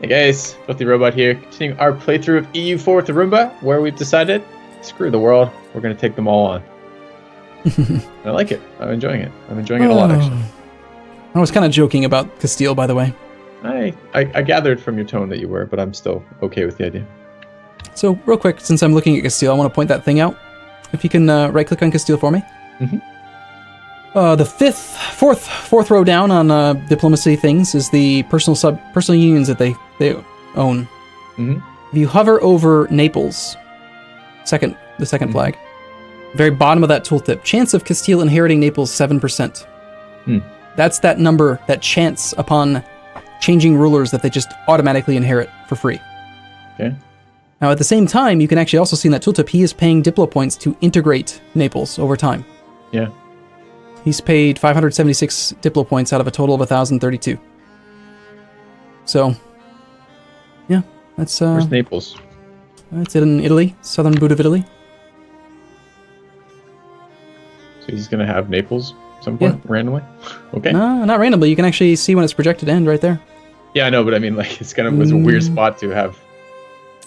Hey guys, FilthyRobot here, continuing our playthrough of EU4 with Arumba, where we've decided, screw the world, we're going to take them all on. I like it. I'm enjoying it. I'm enjoying it a lot, actually. I was kind of joking about Castile, by the way. I gathered from your tone that you were, but I'm still okay with the idea. So, real quick, since I'm looking at Castile, I want to point that thing out. If you can right-click on Castile for me. Mm-hmm. The fourth row down on diplomacy things is the personal unions that they own. Mm-hmm. If you hover over Naples, the second flag, very bottom of that tooltip, chance of Castile inheriting Naples 7%. That's that number, that chance upon changing rulers that they just automatically inherit for free. Okay. Now, at the same time, you can actually also see in that tooltip, he is paying Diplo points to integrate Naples over time. Yeah. He's paid 576 Diplo points out of a total of 1,032. So, yeah, that's... Where's Naples? It's in Italy, southern boot of Italy. So he's going to have Naples at some point, randomly? Okay. No, not randomly. You can actually see when it's projected to end right there. Yeah, I know, but I mean, like, it's a weird spot to have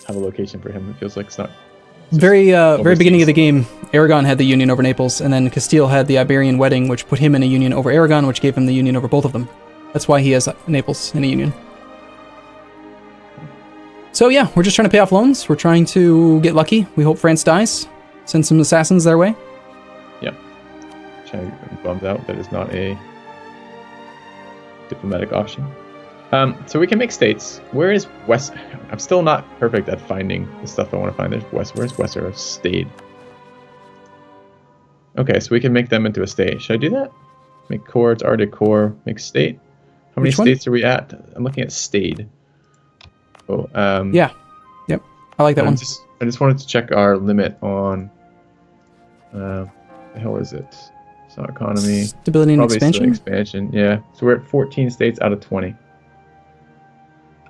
a location for him. It feels like it's not... Very beginning of the game, Aragon had the union over Naples, and then Castile had the Iberian wedding, which put him in a union over Aragon, which gave him the union over both of them. That's why he has Naples in a union. So yeah, we're just trying to pay off loans. We're trying to get lucky. We hope France dies. Send some assassins their way. Yeah. Which I'm bummed out that is not a diplomatic option. So we can make states. Where is West? I'm still not perfect at finding the stuff I want to find. There's West. Where's Westeros State? Okay, so we can make them into a state. Should I do that? Make core, it's Arctic core, make state. How many states are we at? I'm looking at stayed. Oh, yeah. Yep. I like that one. I just wanted to check our limit on the hell is it? It's not economy. Stability and expansion? Expansion, yeah. So we're at 14 states out of 20.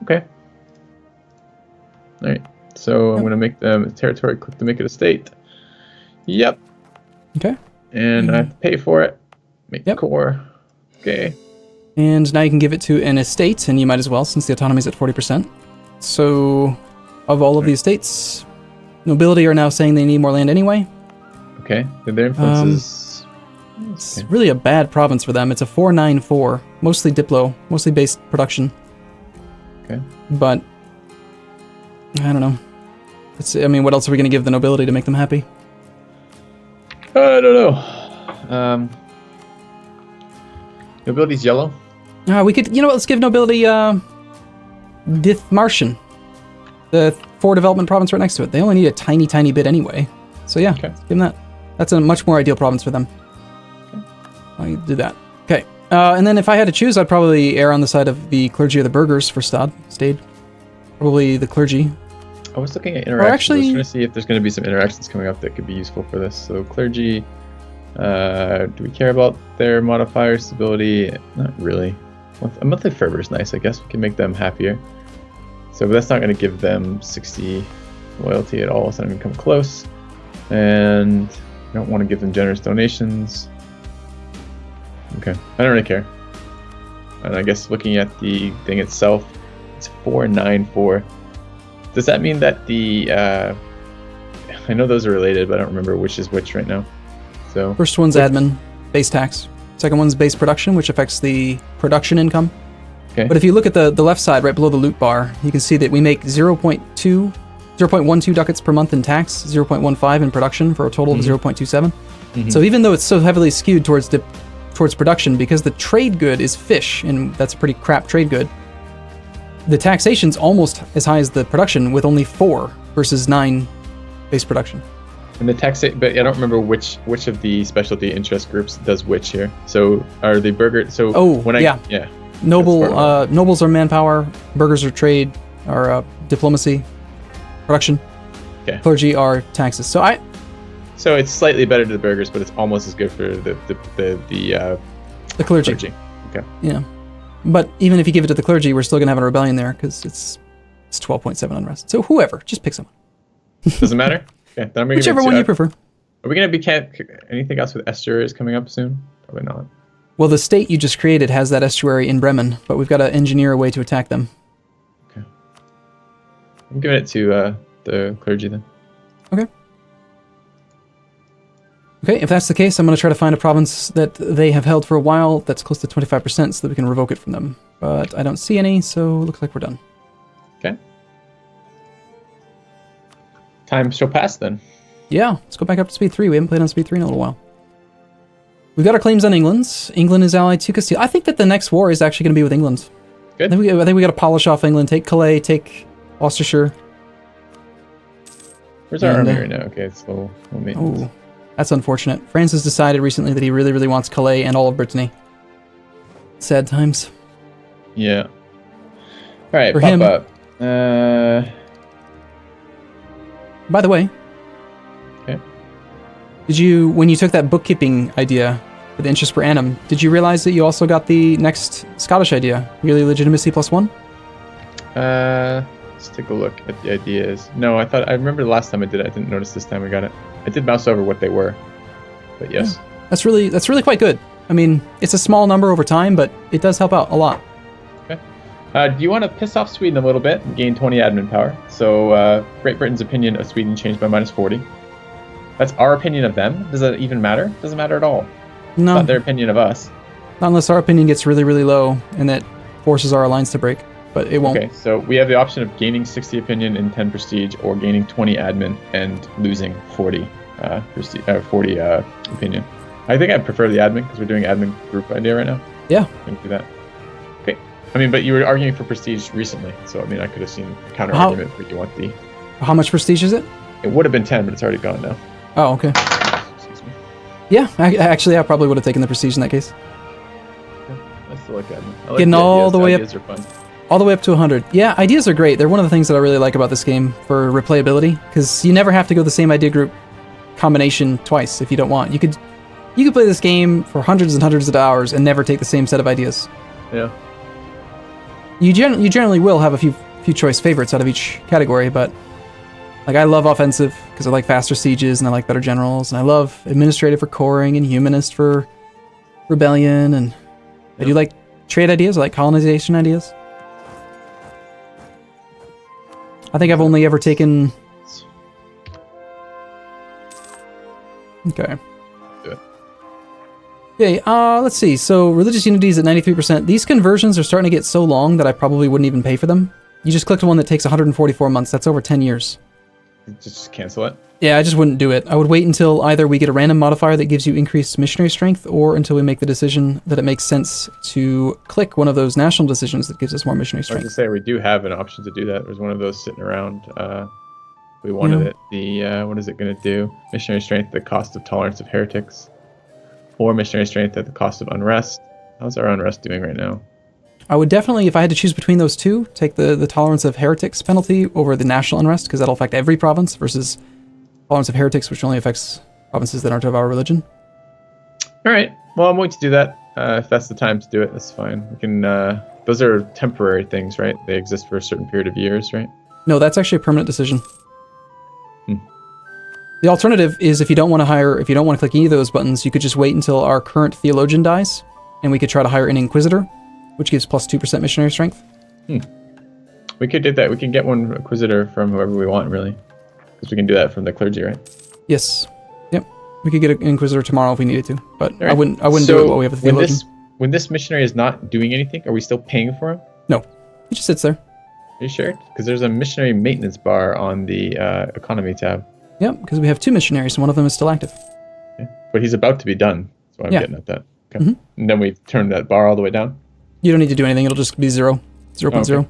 Okay. All right. So I'm going to make them a territory. Click to make it a state. Yep. Okay. And I have to pay for it. Make core. Okay. And now you can give it to an estate, and you might as well, since the autonomy is at 40%. So, of all of the estates, nobility are now saying they need more land anyway. Okay. Their influence is... It's really a bad province for them. It's a 494, mostly Diplo, mostly based production. Okay. But, I don't know. What else are we going to give the nobility to make them happy? I don't know. Nobility's yellow. We could, let's give nobility Dithmarschen, the 4 development province right next to it. They only need a tiny, tiny bit anyway. So yeah, let's give them that. That's a much more ideal province for them. Okay. I do that. Okay. And then if I had to choose, I'd probably err on the side of the clergy or the burghers for Stade. Probably the clergy. I was looking at interactions. I was trying to see if there's going to be some interactions coming up that could be useful for this. So clergy, do we care about their modifier stability? Not really. A monthly fervor is nice. I guess we can make them happier. So that's not going to give them 60 loyalty at all. It's not even come close. And I don't want to give them generous donations. Okay, I don't really care. And I guess looking at the thing itself, it's 494. Does that mean that the I know those are related, but I don't remember which is which right now. So first one's admin, base tax. Second one's base production, which affects the production income. Okay. But if you look at the left side, right below the loot bar, you can see that we make 0.12 ducats per month in tax, 0.15 in production, for a total of 0.27. So even though it's so heavily skewed towards production, because the trade good is fish, and that's a pretty crap trade good, the taxation's almost as high as the production, with only 4 versus 9 base production. And the taxation, but I don't remember which of the specialty interest groups does which here. So are the burger? So nobles are manpower, burghers are trade, or diplomacy, production. Okay. Clergy are taxes. So it's slightly better to the burghers, but it's almost as good for the clergy. Okay. Yeah. But even if you give it to the clergy, we're still going to have a rebellion there, because it's 12.7 unrest. So whoever, just pick someone. Doesn't matter? Okay, then I'm whichever one you prefer. Are we going to be anything else with estuaries coming up soon? Probably not. Well, the state you just created has that estuary in Bremen, but we've got to engineer a way to attack them. Okay. I'm giving it to the clergy then. Okay. Okay, if that's the case, I'm going to try to find a province that they have held for a while that's close to 25% so that we can revoke it from them. But I don't see any, so it looks like we're done. Okay. Time shall pass then. Yeah, let's go back up to speed 3. We haven't played on speed 3 in a little while. We've got our claims on England. England is allied to Castile. I think that the next war is actually going to be with England. Good. I think we got to polish off England, take Calais, take Worcestershire. Where's our army right now? Okay, it's low maintenance. Oh, that's unfortunate. France has decided recently that he really, really wants Calais and all of Brittany. Sad times. Yeah. All right, For pop him, up. by the way, Okay. when you took that bookkeeping idea with interest per annum, did you realize that you also got the next Scottish idea, yearly legitimacy +1? Let's take a look at the ideas. No, I remember the last time I did it. I didn't notice this time we got it. I did mouse over what they were, but yes. Yeah. That's really quite good. I mean, it's a small number over time, but it does help out a lot. Okay. Do you want to piss off Sweden a little bit and gain 20 admin power? So Great Britain's opinion of Sweden changed by -40. That's our opinion of them. Does that even matter? Doesn't matter at all. No. It's not their opinion of us. Not unless our opinion gets really, really low and that forces our alliance to break, but it won't. Okay, so we have the option of gaining 60 opinion and 10 prestige, or gaining 20 admin and losing 40 opinion. I think I prefer the admin because we're doing admin group idea right now. Yeah. I can do that. Okay. I mean, but you were arguing for prestige recently, so I mean, I could have seen a counter argument where you want the. How much prestige is it? It would have been 10, but it's already gone now. Oh, okay. Excuse me. Yeah, actually, I probably would have taken the prestige in that case. Okay. I still like admin. I like Getting the all ideas. the way ideas are fun. All the way up to 100. Yeah, ideas are great. They're one of the things that I really like about this game for replayability, because you never have to go the same idea group combination twice if you don't want. You could play this game for hundreds and hundreds of hours and never take the same set of ideas. Yeah. You generally will have a few choice favorites out of each category, but like I love offensive because I like faster sieges and I like better generals, and I love administrative for coring and humanist for rebellion, and I do like trade ideas. I like colonization ideas. I think I've only ever taken. Okay. Good. Okay, let's see. So religious unity is at 93%. These conversions are starting to get so long that I probably wouldn't even pay for them. You just clicked one that takes 144 months. That's over 10 years. Just cancel it. Yeah, I just wouldn't do it. I would wait until either we get a random modifier that gives you increased missionary strength, or until we make the decision that it makes sense to click one of those national decisions that gives us more missionary I was strength. to say, we do have an option to do that. There's one of those sitting around. We wanted it. The what is it going to do? Missionary strength at the cost of tolerance of heretics, or missionary strength at the cost of unrest. How's our unrest doing right now? I would definitely, if I had to choose between those two, take the tolerance of heretics penalty over the national unrest, because that'll affect every province, versus tolerance of heretics, which only affects provinces that aren't of our religion. All right. Well, I'm going to do that. If that's the time to do it, that's fine. We can. Those are temporary things, right? They exist for a certain period of years, right? No, that's actually a permanent decision. The alternative is if you don't want to click any of those buttons, you could just wait until our current theologian dies, and we could try to hire an inquisitor, which gives plus 2% missionary strength. We could do that. We can get one inquisitor from whoever we want, really, because we can do that from the clergy, right? Yes. Yep. We could get an inquisitor tomorrow if we needed to, but Right. I wouldn't do it while we have a theologian. When this missionary is not doing anything, are we still paying for him? No, he just sits there. Are you sure? Because there's a missionary maintenance bar on the economy tab. Yep, because we have 2 missionaries and one of them is still active. Yeah. But he's about to be done, so I'm getting at that. Okay. Mhm. And then we turn that bar all the way down? You don't need to do anything, it'll just be 0. 0.0.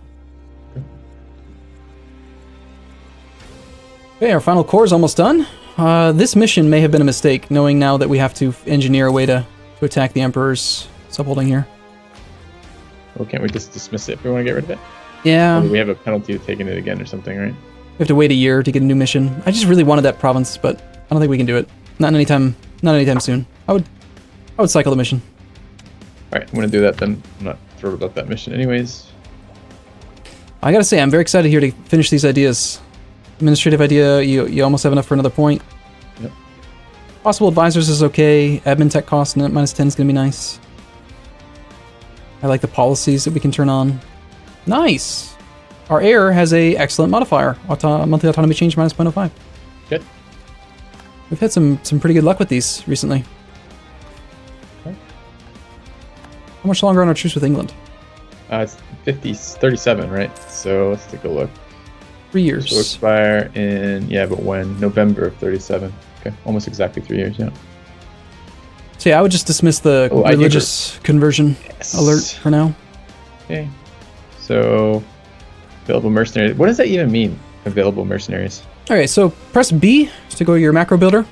Okay, our final core is almost done. This mission may have been a mistake, knowing now that we have to engineer a way to attack the Emperor's subholding here. Well, can't we just dismiss it if we want to get rid of it? Yeah. Or do we have a penalty of taking it again or something, right? We have to wait a year to get a new mission. I just really wanted that province, but I don't think we can do it. Not anytime soon. I would cycle the mission. All right, I'm going to do that then. I'm not thrilled about that mission anyways. I gotta say, I'm very excited here to finish these ideas. Administrative idea, you almost have enough for another point. Yep. Possible advisors is okay. Admin tech cost -10 is gonna be nice. I like the policies that we can turn on. Nice! our heir has a excellent modifier, monthly autonomy change minus 0.05. Good. We've had some pretty good luck with these recently. Okay. How much longer on our truce with England? It's 37, right? So let's take a look. 3 years. This will expire in, but when? November of 37. Okay, almost exactly 3 years, yeah. So yeah, I would just dismiss the religious conversion alert for now. Okay. So, available mercenaries. What does that even mean, available mercenaries? Okay, so press B to go to your macro builder.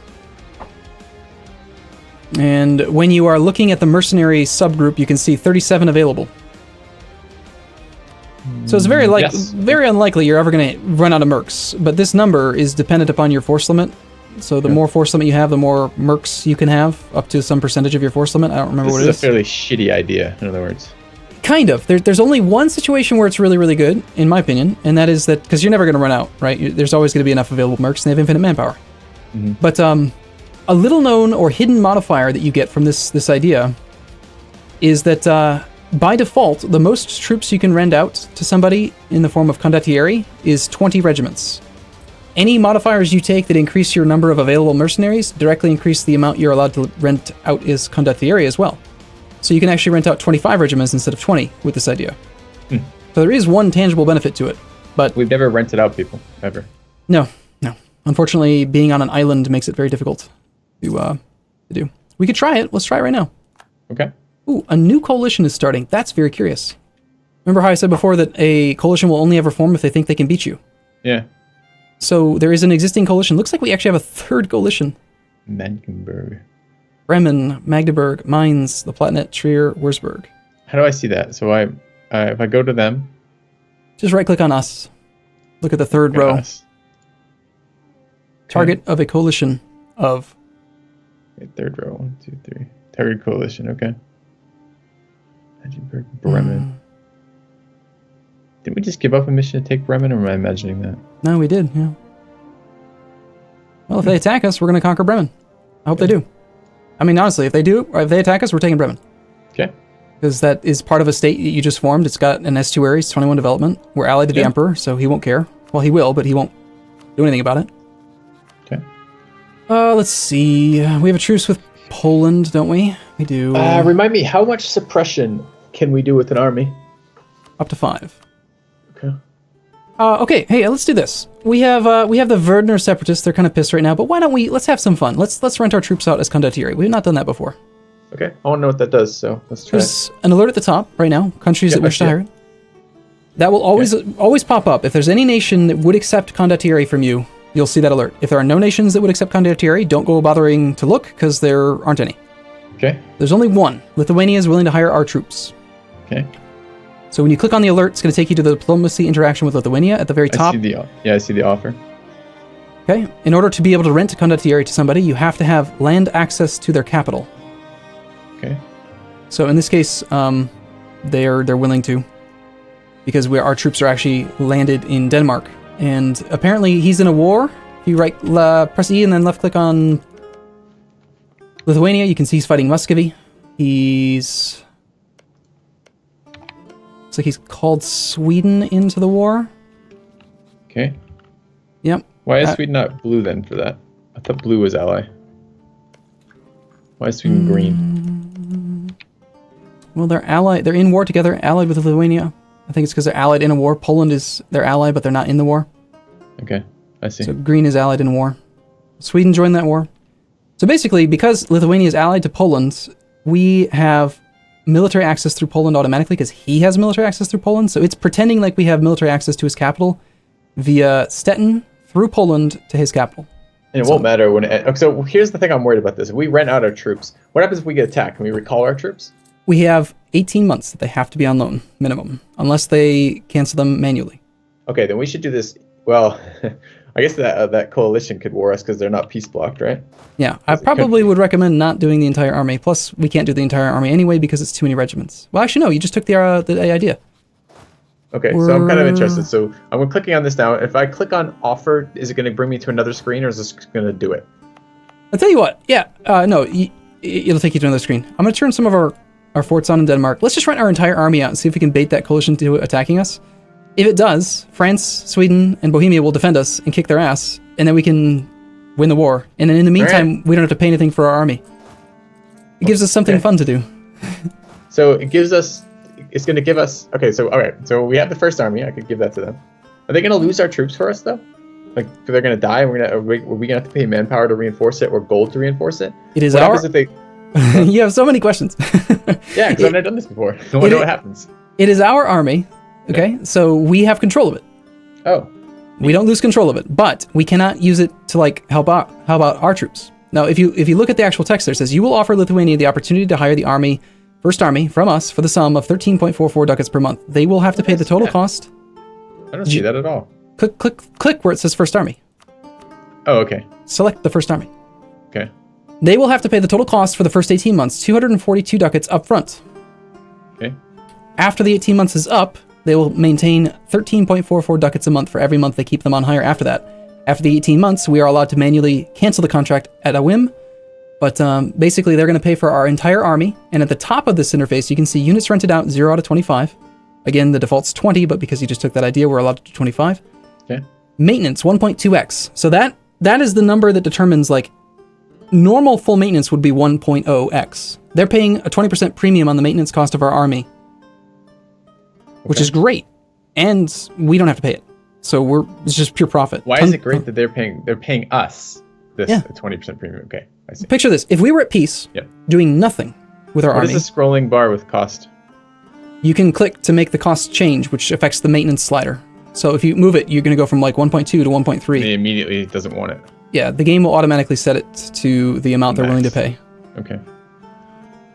And when you are looking at the mercenary subgroup, you can see 37 available. So it's very unlikely you're ever going to run out of mercs, but this number is dependent upon your force limit. So the more force limit you have, the more mercs you can have, up to some percentage of your force limit. I don't remember what it is. This is a fairly shitty idea, in other words. Kind of. There's only one situation where it's really, really good, in my opinion, and that is that, because you're never going to run out, right? There's always going to be enough available mercs, and they have infinite manpower. Mm-hmm. But a little known or hidden modifier that you get from this idea is that by default, the most troops you can rend out to somebody in the form of Condottieri is 20 regiments. Any modifiers you take that increase your number of available mercenaries directly increase the amount you're allowed to rent out as Condottieri as well. So you can actually rent out 25 regiments instead of 20 with this idea. So there is one tangible benefit to it, but we've never rented out people, ever. No. Unfortunately, being on an island makes it very difficult to do. We could try it. Let's try it right now. Okay. Ooh, a new coalition is starting. That's very curious. Remember how I said before that a coalition will only ever form if they think they can beat you? Yeah. So there is an existing coalition. Looks like we actually have a third coalition. Magdeburg. Bremen, Magdeburg, Mainz, the Palatinate, Trier, Würzburg. How do I see that? So if I go to them... Just right-click on us. Look at the third row. Okay. Target of a coalition of... Okay, third row. 1, 2, 3. Target coalition, okay. Magdeburg, Bremen. Didn't we just give up a mission to take Bremen, or am I imagining that? No, we did, yeah. Well, if they attack us, we're going to conquer Bremen. I hope they do. I mean, honestly, if they do, or if they attack us, we're taking Bremen. Okay. Because that is part of a state you just formed. It's got an estuary, it's 21 development. We're allied to the Emperor, so he won't care. Well, he will, but he won't do anything about it. Okay. Let's see. We have a truce with Poland, don't we? We do. Remind me, how much suppression can we do with an army? Up to 5. Okay. Okay, hey, let's do this. We have the Verdner separatists. They're kind of pissed right now, but why don't let's have some fun. Let's rent our troops out as Condottieri. We've not done that before. Okay, I want to know what that does, so let's try. There's an alert at the top right now. Countries that wish to hire it. That will always pop up. If there's any nation that would accept Condottieri from you, you'll see that alert. If there are no nations that would accept Condottieri, don't go bothering to look, because there aren't any. Okay. There's only one. Lithuania is willing to hire our troops. Okay. So when you click on the alert, it's going to take you to the diplomacy interaction with Lithuania at the very top. I see the offer. Okay. In order to be able to rent a Condottieri to somebody, you have to have land access to their capital. Okay. So in this case, they're willing to, because our troops are actually landed in Denmark, and apparently he's in a war. If you press E and then left click on Lithuania, you can see he's fighting Muscovy. Looks like he's called Sweden into the war. Okay. Yep. Why is Sweden not blue then for that? I thought blue was ally. Why is Sweden green? Well, they're allied. They're in war together, allied with Lithuania. I think it's because they're allied in a war. Poland is their ally, but they're not in the war. Okay, I see. So green is allied in war. Sweden joined that war. So basically, because Lithuania is allied to Poland, we have military access through Poland automatically because he has military access through Poland. So it's pretending like we have military access to his capital via Stettin through Poland to his capital. And it won't matter when so here's the thing I'm worried about this. If we rent out our troops, what happens if we get attacked? Can we recall our troops? We have 18 months that they have to be on loan, minimum, unless they cancel them manually. Okay, then we should do this. Well, I guess that coalition could war us because they're not peace blocked, right? Yeah, I probably would recommend not doing the entire army. Plus, we can't do the entire army anyway because it's too many regiments. Well, actually, no, you just took the idea. Okay, so I'm kind of interested. So I'm clicking on this now. If I click on offer, is it going to bring me to another screen, or is this going to do it? I'll tell you what. Yeah, no, it'll take you to another screen. I'm going to turn some of our forts on in Denmark. Let's just rent our entire army out and see if we can bait that coalition to attacking us. If it does, France, Sweden, and Bohemia will defend us and kick their ass, and then we can win the war. And then in the meantime, we don't have to pay anything for our army. It gives us something fun to do. So it gives us, it's going to give us, okay, so, all right, so we have the first army. I could give that to them. Are they going to lose our troops for us, though? Like, they're going to die, and are we going to have to pay manpower to reinforce it or gold to reinforce it? It is what our... happens if they... You have so many questions. Yeah, because I've never done this before. I want to know what happens. It is our army, okay? So we have control of it. Oh. We don't lose control of it, but we cannot use it to, like, help out. How about our troops? Now, if you look at the actual text there, it says, you will offer Lithuania the opportunity to hire the army, first army, from us for the sum of 13.44 ducats per month. They will have to pay the total cost. I don't see that at all. Click where it says first army. Oh, okay. Select the first army. Okay. They will have to pay the total cost for the first 18 months, 242 ducats up front. Okay. After the 18 months is up, they will maintain 13.44 ducats a month for every month they keep them on hire after that. After the 18 months, we are allowed to manually cancel the contract at a whim, but basically they're going to pay for our entire army, and at the top of this interface, you can see units rented out 0 out of 25. Again, the default's 20, but because you just took that idea, we're allowed to do 25. Okay. Maintenance, 1.2x. So that is the number that determines, like, normal full maintenance would be 1.0x. They're paying a 20% premium on the maintenance cost of our army, which is great, and we don't have to pay it. So it's just pure profit. Why is it great that they're paying us this 20% premium? Okay, I see. Picture this. If we were at peace, doing nothing with our army. What is the scrolling bar with cost? You can click to make the cost change, which affects the maintenance slider. So if you move it, you're going to go from like 1.2 to 1.3. It immediately doesn't want it. Yeah, the game will automatically set it to the amount they're willing to pay. Okay.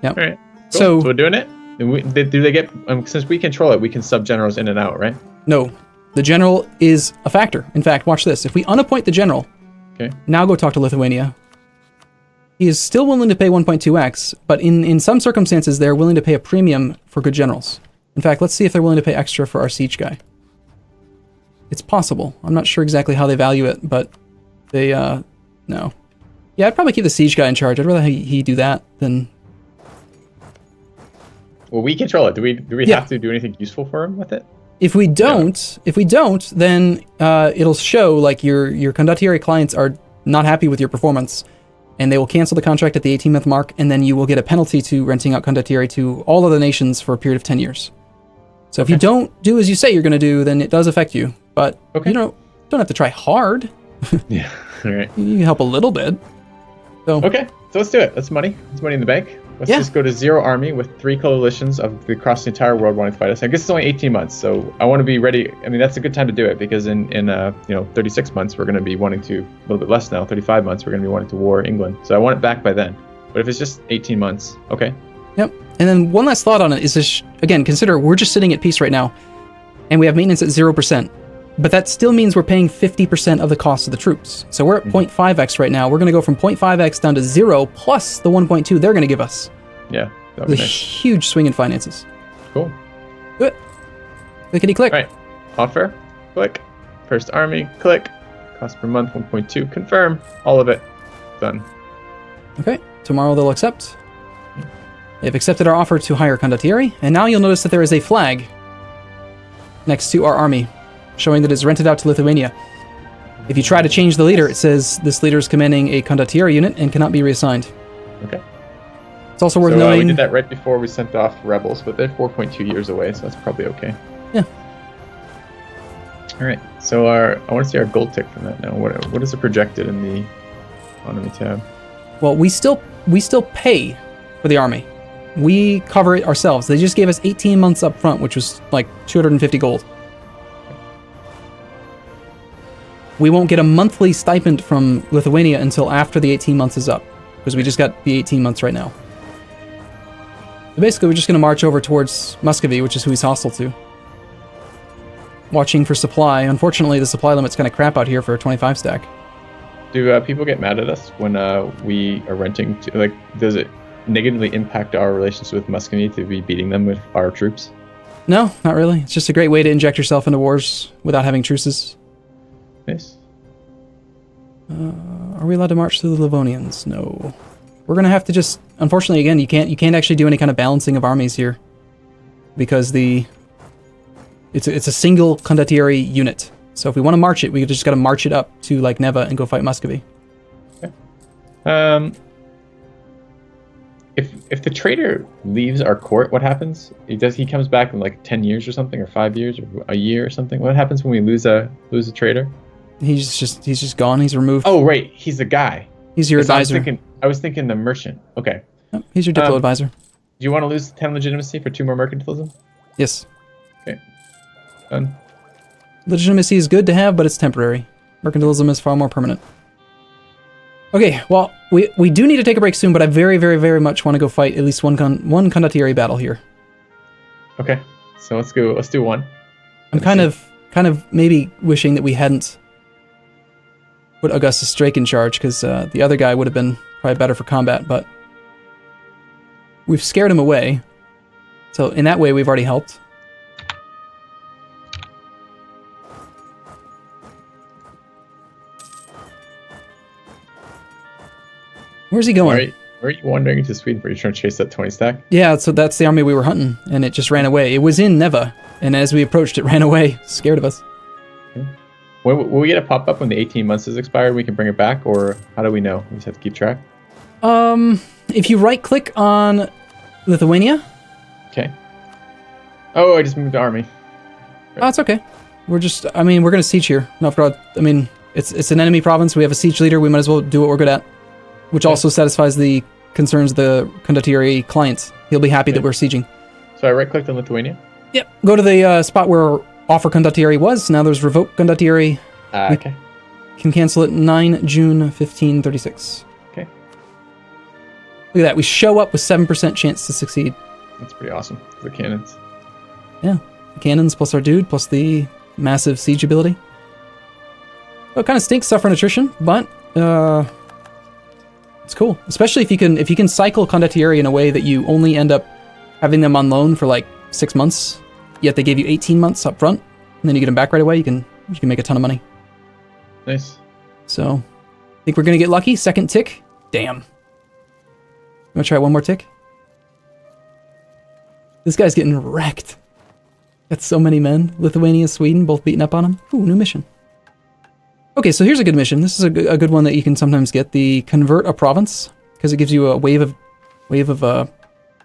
Yep. All right. Cool. So we're doing it? Do they get, since we control it, we can sub generals in and out, right? No. The general is a factor. In fact, watch this. If we unappoint the general, now go talk to Lithuania. He is still willing to pay 1.2x, but in some circumstances, they're willing to pay a premium for good generals. In fact, let's see if they're willing to pay extra for our siege guy. It's possible. I'm not sure exactly how they value it, but they, no. Yeah, I'd probably keep the siege guy in charge. I'd rather he do that than... Well, we control it. Do we have to do anything useful for him with it? If we don't, then it'll show like your Condottieri clients are not happy with your performance, and they will cancel the contract at the 18-month mark, and then you will get a penalty to renting out Condottieri to all other nations for a period of 10 years. So if you don't do as you say you're going to do, then it does affect you. But you don't have to try hard. Yeah, all right. You can help a little bit. So okay, so let's do it. That's money. It's money in the bank. Let's just go to 0 army with 3 coalitions across the entire world wanting to fight us. I guess it's only 18 months, so I want to be ready. I mean, that's a good time to do it because in 36 months we're going to be wanting to, a little bit less now, 35 months we're going to be wanting to war England. So I want it back by then. But if it's just 18 months, okay. Yep. And then one last thought on it is this, again, consider we're just sitting at peace right now, and we have maintenance at 0%. But that still means we're paying 50% of the cost of the troops. So we're at 0.5x right now. We're going to go from 0.5x down to 0 plus the 1.2 they're going to give us. Yeah. That The would be nice. huge swing in finances. Cool. Good. Clickety click. All right. Offer. Click. First army. Click. Cost per month 1.2. Confirm. All of it. Done. Okay. Tomorrow they'll accept. They've accepted our offer to hire Condottieri, and now you'll notice that there is a flag next to our army, showing that it's rented out to Lithuania. If you try to change the leader, it says this leader is commanding a Condottieri unit and cannot be reassigned. Okay. It's also worth knowing... we did that right before we sent off rebels, but they're 4.2 years away, so that's probably okay. Yeah. All right. So I want to see our gold tick from that now. What is it projected in the economy tab? Well, we still pay for the army. We cover it ourselves. They just gave us 18 months up front, which was like 250 gold. We won't get a monthly stipend from Lithuania until after the 18 months is up, because we just got the 18 months right now. So basically, we're just going to march over towards Muscovy, which is who he's hostile to. Watching for supply. Unfortunately, the supply limit's kind of crap out here for a 25 stack. Do people get mad at us when we are renting? Does it negatively impact our relations with Muscovy to be beating them with our troops? No, not really. It's just a great way to inject yourself into wars without having truces. Nice. Are we allowed to march through the Livonians? No. We're gonna have to just... Unfortunately, again, you can't actually do any kind of balancing of armies here, because the It's a single Condottieri unit. So if we want to march it, we just got to march it up to like Neva and go fight Muscovy. Okay. If the trader leaves our court, what happens? He comes back in like 10 years or something, or 5 years, or a year or something? What happens when we lose a trader? He's just gone. He's removed. Oh right, he's the guy. He's your advisor. I was thinking the merchant. Okay. Yep, he's your diplo advisor. Do you want to lose 10 legitimacy for 2 more mercantilism? Yes. Okay. Done. Legitimacy is good to have, but it's temporary. Mercantilism is far more permanent. Okay, well, we do need to take a break soon, but I very, very, very much want to go fight at least one Condottieri battle here. Okay, so let's go. Let's do one. I'm kind of maybe wishing that we hadn't put Augustus Drake in charge, because the other guy would have been probably better for combat, but we've scared him away. So in that way, we've already helped. Where's he going? Where are you wandering into Sweden for? You're trying to chase that 20 stack? Yeah, so that's the army we were hunting, and it just ran away. It was in Neva, and as we approached, it ran away, scared of us. Okay. Will we get a pop-up when the 18 months is expired? We can bring it back, or how do we know? We just have to keep track? If you right-click on Lithuania... Okay. Oh, I just moved the army. Right. Oh, it's okay. We're going to siege here. Novgorod, it's an enemy province. We have a siege leader. We might as well do what we're good at. Which also satisfies the concerns of the Condottieri clients. He'll be happy that we're sieging. So I right-clicked on Lithuania? Yep. Go to the spot where offer Condottieri was. Now there's revoke Condottieri. Okay. Can cancel it 9 June 1536. Okay. Look at that. We show up with 7% chance to succeed. That's pretty awesome. The cannons. Yeah. The cannons plus our dude plus the massive siege ability. Well, it kind of stinks suffering attrition, but... it's cool, especially if you can cycle Condottieri in a way that you only end up having them on loan for like 6 months, yet they gave you 18 months up front, and then you get them back right away. You can make a ton of money. Nice. So, I think we're gonna get lucky. Second tick. Damn. You wanna try one more tick? This guy's getting wrecked. Got so many men. Lithuania, Sweden, both beating up on him. Ooh, new mission. Okay, so here's a good mission. This is a good one that you can sometimes get. The convert a province, because it gives you a wave of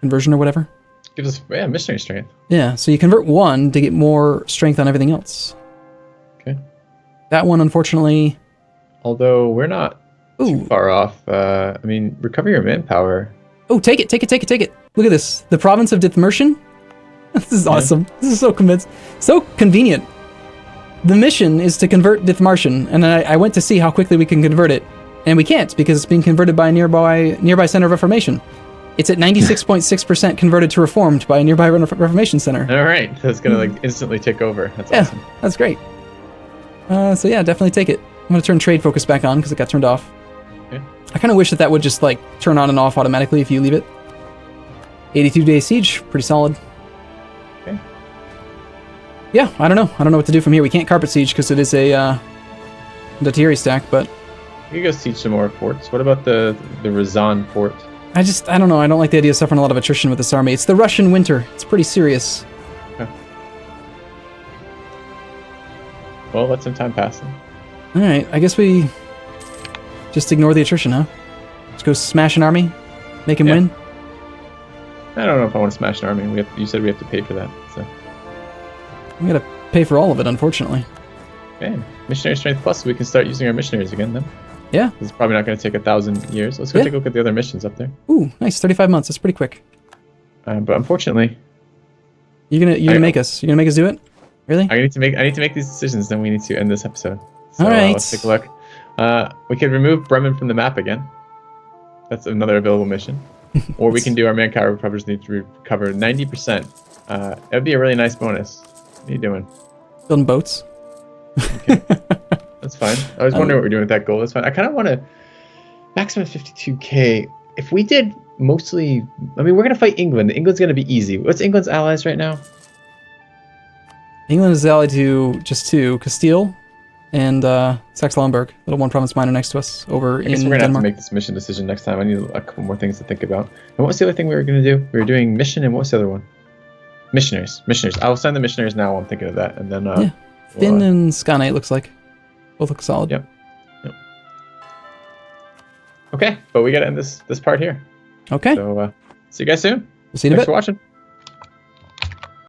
conversion or whatever. Gives us missionary strength. Yeah, so you convert one to get more strength on everything else. Okay. That one, unfortunately. Although we're not too far off. I mean, recover your manpower. Oh, take it. Look at this. The province of Dithmercian. This is awesome. This is so convenient. The mission is to convert Dithmartian, and I went to see how quickly we can convert it, and we can't because it's being converted by a nearby center of Reformation. It's at 96.6% converted to Reformed by a nearby Reformation center. All right, that's gonna like instantly tick over. That's awesome. That's great. So yeah, definitely take it. I'm gonna turn trade focus back on because it got turned off. Okay. I kind of wish that would just like turn on and off automatically if you leave it. 82-day siege, pretty solid. Yeah, I don't know what to do from here. We can't carpet siege because it is a Condottieri stack, but... You can go siege some more forts. What about the Razan fort? I don't know. I don't like the idea of suffering a lot of attrition with this army. It's the Russian winter. It's pretty serious. Okay. Well, let some time pass then. Alright, I guess we just ignore the attrition, huh? Just go smash an army? Make him win? I don't know if I want to smash an army. You said we have to pay for that, so... We gotta pay for all of it, unfortunately. Okay, missionary strength plus, we can start using our missionaries again then. Yeah. It's probably not going to take 1,000 years. Let's go take a look at the other missions up there. Ooh, nice, 35 months. That's pretty quick. But unfortunately, you're gonna make us do it? Really? I need to make these decisions. Then we need to end this episode. So, all right. Let's take a look. We can remove Bremen from the map again. That's another available mission. Or we can do our manpower recoveries. Need to recover 90%. That'd be a really nice bonus. What are you doing? Building boats. Okay. That's fine. I was wondering what we're doing with that goal. That's fine. I kind of want to maximum 52k. If we did mostly, I mean, we're going to fight England. England's going to be easy. What's England's allies right now? England is allied to just two, Castile and Saxe-Lauenburg, little one province minor next to us over in Denmark. We're going to have to make this mission decision next time. I need a couple more things to think about. And what was the other thing we were going to do? We were doing mission, and what was the other one? Missionaries. I'll send the missionaries now while I'm thinking of that, and then Yeah. Finn and Sky looks like both look solid. Yep. Okay, but we gotta end this part here. Okay. So see you guys soon. We'll see you in a bit. Thanks for watching.